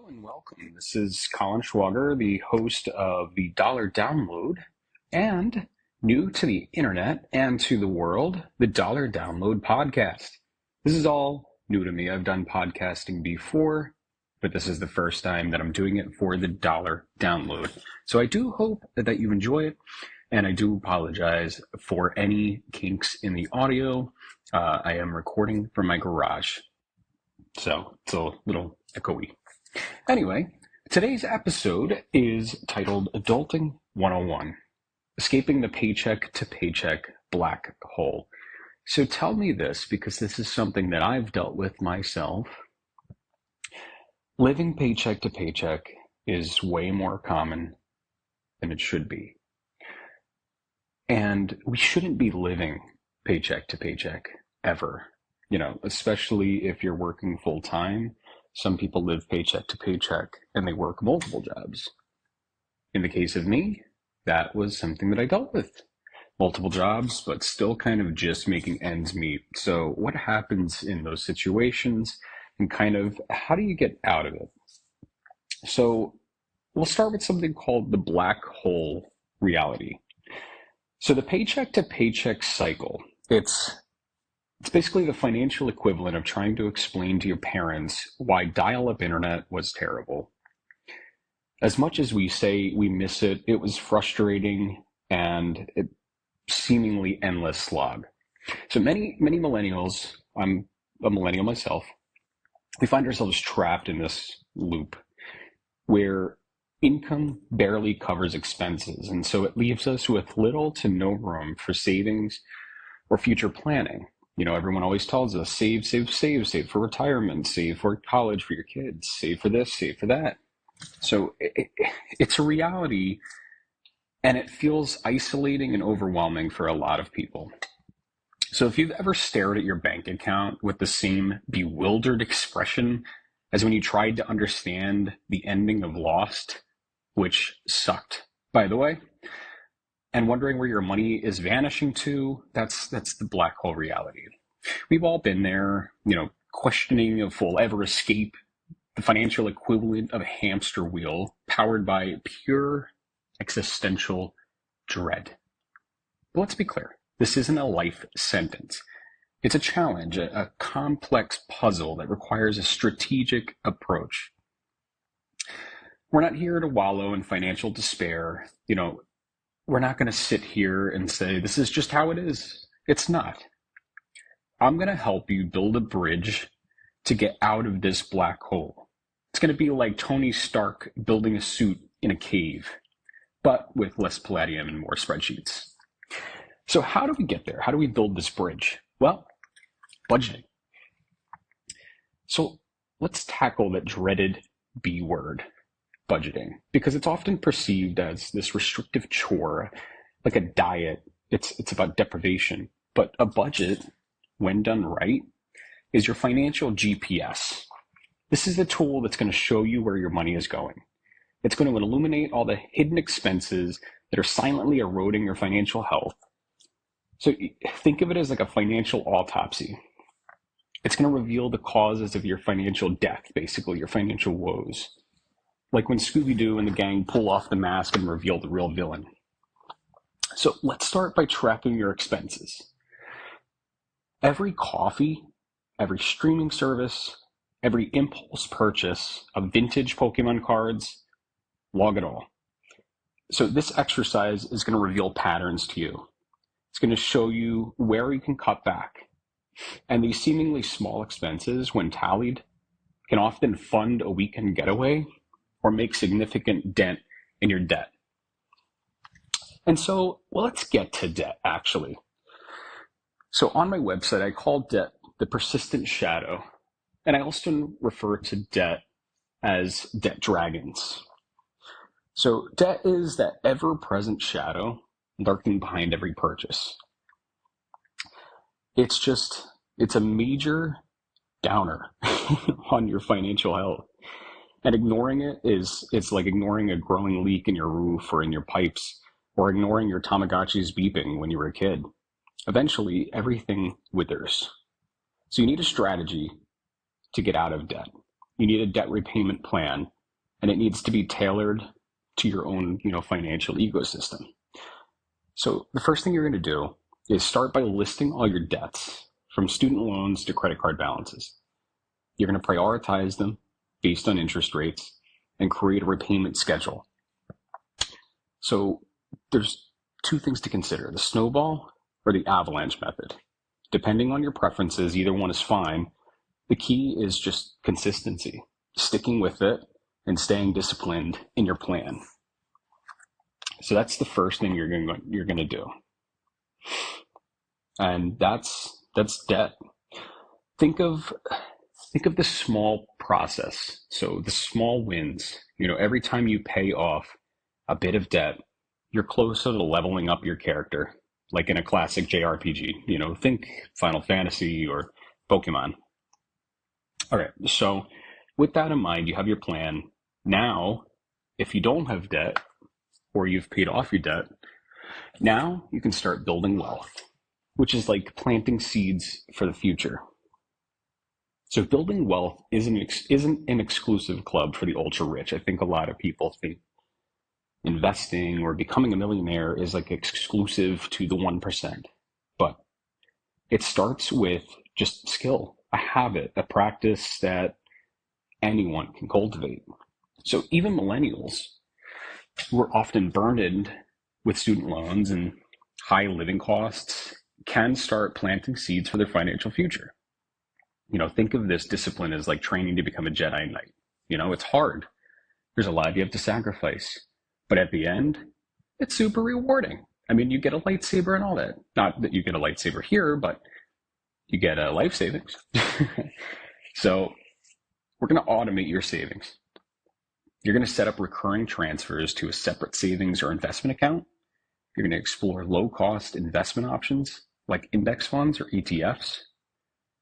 And welcome. This is Colin Schwager, the host of the Dollar Download, and new to the internet and to the world, the Dollar Download podcast. This is all new to me. I've done podcasting before, but this is the first time that I'm doing it for the Dollar Download. So I do hope that you enjoy it, and I do apologize for any kinks in the audio. I am recording from my garage, so it's a little echoey. Anyway, today's episode is titled Adulting 101, Escaping the Paycheck to Paycheck Black Hole. So tell me this, because this is something that I've dealt with myself. Living paycheck to paycheck is way more common than it should be. And we shouldn't be living paycheck to paycheck ever, especially if you're working full time. Some people live paycheck to paycheck and they work multiple jobs. In the case of me, that was something that I dealt with. Multiple jobs, but still kind of just making ends meet. So what happens in those situations and kind of how do you get out of it? So we'll start with something called the black hole reality. So the paycheck to paycheck cycle, it's basically the financial equivalent of trying to explain to your parents why dial-up internet was terrible. As much as we say we miss it, it was frustrating and it seemingly endless slog. So many millennials, I'm a millennial myself, we find ourselves trapped in this loop where income barely covers expenses. And so it leaves us with little to no room for savings or future planning. Everyone always tells us, save for retirement, save for college for your kids, save for this, save for that. So it's a reality, and it feels isolating and overwhelming for a lot of people. So if you've ever stared at your bank account with the same bewildered expression as when you tried to understand the ending of Lost, which sucked, by the way, and wondering where your money is vanishing to, that's the black hole reality. We've all been there, questioning if we'll ever escape the financial equivalent of a hamster wheel powered by pure existential dread. But let's be clear, this isn't a life sentence. It's a challenge, a complex puzzle that requires a strategic approach. We're not here to wallow in financial despair. We're not going to sit here and say, this is just how it is. It's not. I'm going to help you build a bridge to get out of this black hole. It's going to be like Tony Stark building a suit in a cave, but with less palladium and more spreadsheets. So how do we get there? How do we build this bridge? Well, budgeting. So let's tackle that dreaded B word, budgeting, because it's often perceived as this restrictive chore, like a diet. It's about deprivation. But a budget, when done right, is your financial GPS. This is the tool that's going to show you where your money is going. It's going to illuminate all the hidden expenses that are silently eroding your financial health. So think of it as like a financial autopsy. It's going to reveal the causes of your financial death, basically, your financial woes. Like when Scooby-Doo and the gang pull off the mask and reveal the real villain. So let's start by tracking your expenses. Every coffee, every streaming service, every impulse purchase of vintage Pokemon cards, log it all. So this exercise is going to reveal patterns to you. It's going to show you where you can cut back. And these seemingly small expenses, when tallied, can often fund a weekend getaway or make significant dent in your debt. And so, let's get to debt, actually. So on my website, I call debt the persistent shadow, and I also refer to debt as debt dragons. So debt is that ever-present shadow lurking behind every purchase. It's a major downer on your financial health. And ignoring it it's like ignoring a growing leak in your roof or in your pipes, or ignoring your Tamagotchi's beeping when you were a kid. Eventually, everything withers. So you need a strategy to get out of debt. You need a debt repayment plan, and it needs to be tailored to your own, financial ecosystem. So the first thing you're going to do is start by listing all your debts, from student loans to credit card balances. You're going to prioritize them based on interest rates and create a repayment schedule. So there's two things to consider: the snowball or the avalanche method. Depending on your preferences, either one is fine. The key is just consistency, sticking with it and staying disciplined in your plan. So that's the first thing you're going to do. And that's debt. Think of the small process. So the small wins, every time you pay off a bit of debt, you're closer to leveling up your character, like in a classic JRPG. Think Final Fantasy or Pokemon. All right, so with that in mind, you have your plan. Now, if you don't have debt or you've paid off your debt, now you can start building wealth, which is like planting seeds for the future. So building wealth isn't an exclusive club for the ultra rich. I think a lot of people think investing or becoming a millionaire is like exclusive to the 1%. But it starts with just skill, a habit, a practice that anyone can cultivate. So even millennials, who are often burdened with student loans and high living costs, can start planting seeds for their financial future. Think of this discipline as like training to become a Jedi Knight. It's hard. There's a lot you have to sacrifice. But at the end, it's super rewarding. I mean, you get a lightsaber and all that. Not that you get a lightsaber here, but you get a life savings. So we're going to automate your savings. You're going to set up recurring transfers to a separate savings or investment account. You're going to explore low-cost investment options like index funds or ETFs.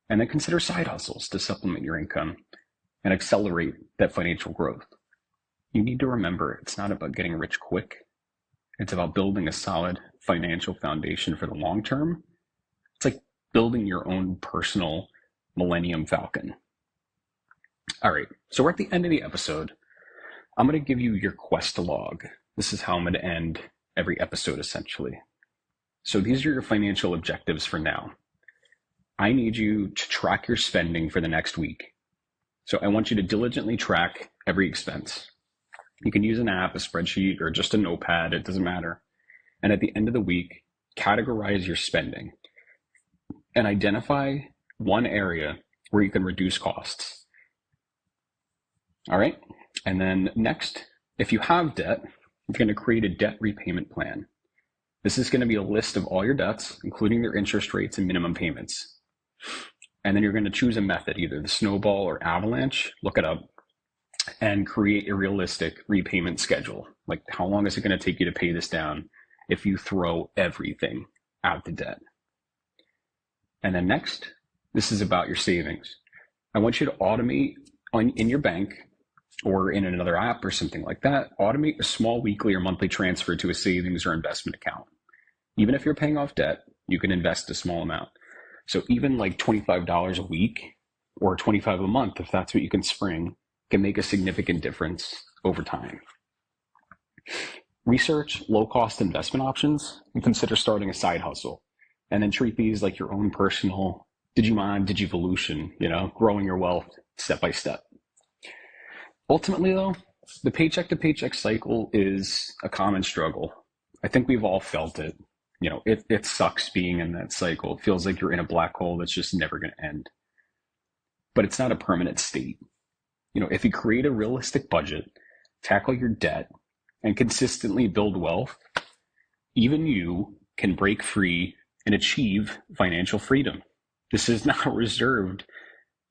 And then consider side hustles to supplement your income and accelerate that financial growth. You need to remember, it's not about getting rich quick. It's about building a solid financial foundation for the long term. It's like building your own personal Millennium Falcon. All right, so we're at the end of the episode. I'm going to give you your quest log. This is how I'm going to end every episode, essentially. So these are your financial objectives for now. I need you to track your spending for the next week. So I want you to diligently track every expense. You can use an app, a spreadsheet, or just a notepad. It doesn't matter. And at the end of the week, categorize your spending and identify one area where you can reduce costs. All right. And then next, if you have debt, you're going to create a debt repayment plan. This is going to be a list of all your debts, including their interest rates and minimum payments. And then you're going to choose a method, either the snowball or avalanche, look it up, and create a realistic repayment schedule. Like, how long is it going to take you to pay this down if you throw everything at the debt? And then next, this is about your savings. I want you to automate in your bank or in another app or something like that, automate a small weekly or monthly transfer to a savings or investment account. Even if you're paying off debt, you can invest a small amount. So even like $25 a week or $25 a month, if that's what you can spring, can make a significant difference over time. Research low-cost investment options and consider starting a side hustle. And then treat these like your own personal Digivolution, growing your wealth step by step. Ultimately, though, the paycheck to paycheck cycle is a common struggle. I think we've all felt it. It sucks being in that cycle. It feels like you're in a black hole that's just never going to end. But it's not a permanent state. If you create a realistic budget, tackle your debt, and consistently build wealth, even you can break free and achieve financial freedom. This is not reserved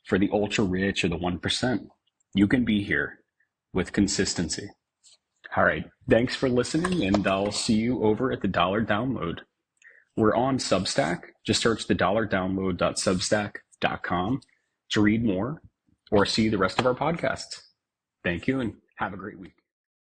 for the ultra rich or the 1%. You can be here with consistency. All right. Thanks for listening, and I'll see you over at the Dollar Download. We're on Substack. Just search the dollardownload.substack.com to read more or see the rest of our podcasts. Thank you, and have a great week.